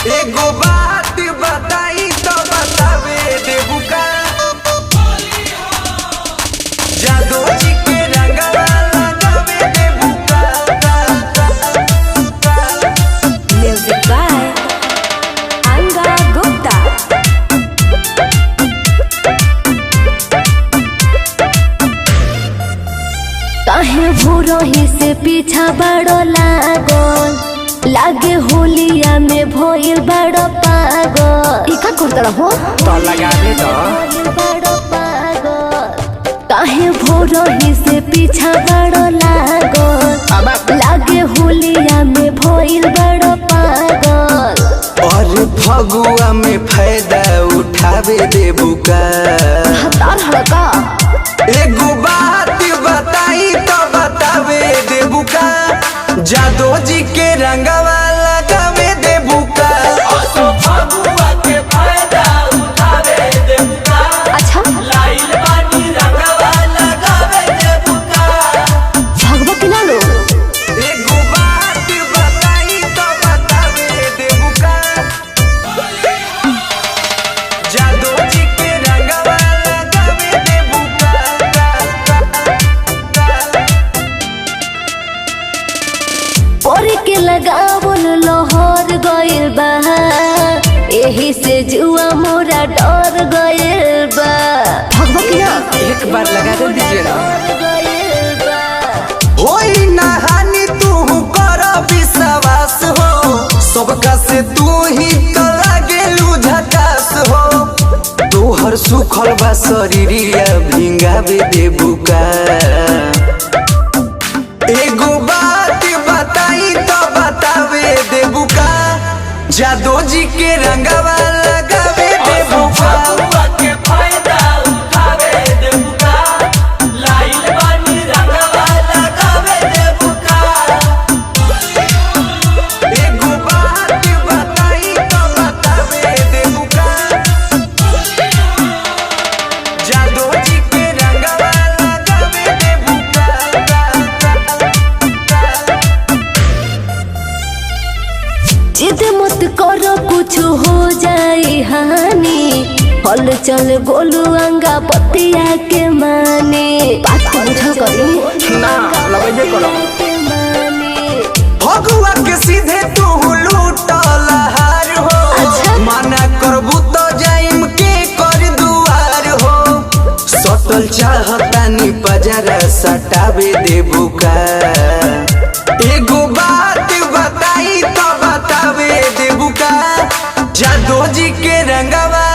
एगो बात बताई तो बतावे देबू का जादू जी के रंगवा लगावे देबू का। Music by Anga Gupta। काहे भोरही से पीछा बड़ो लागल लागे होलिया में भइल बड़ो पागल। इका करतड़ा हो तो लगावे तो बड़ो पागल। काहे भोरही से पीछा बड़ो लागल लागे होलिया में भइल बड़ो पागल। और फगुआ में फायदा उठावे देबू का। हतार हड़का एगो बात बताई तो बतावे देबू का जादू जी के रंगवा लगावे देबू का। फगुआ के फायदा उठावे देबू का। अच्छा लाइल बानी रंगवा लगावे देबू का। भगवा के ना लो एगो बात बताई तो बतावे देबू का जादू जी के रंगवा लगावे देबू का। पोरी के लगावल लहर गइल बा एही से जुआ मोरा डर गइल बा। भगवा के ना एक बार लगा दे दीजिए ना। डर गइल बा। होई ना हानि तू कर विश्वास हो सबका से तू ही तो लागेलू झकास हो। तोहर सुखल बा शरीरिया भिंगावे देबू का। एगो बात बताई तो बतावे देबू का जादू जी के रंगवा लगावे देबू का। के फायदा उठावे देबू का। लाइल बानी रंगवा लगावे देबू का। एगो बात बताई तो बतावे देबू का जादू जी के रंगवा लगावे देबू का। जिद मत करो कुछ हो जाए हानि हल चल गोलू अंगा पतिया के माने बात को बुझा करी ना लगैबे करो। के माने फगुआ के सीधे तू लूटल हार हो। अच्छा। माना करबू तो जाइम के कर दुआर हो। सटल चाहतानी पजरा सटावे देबू का। एगो बात बताई तो बतावे देबू का जादू जी के रंगवा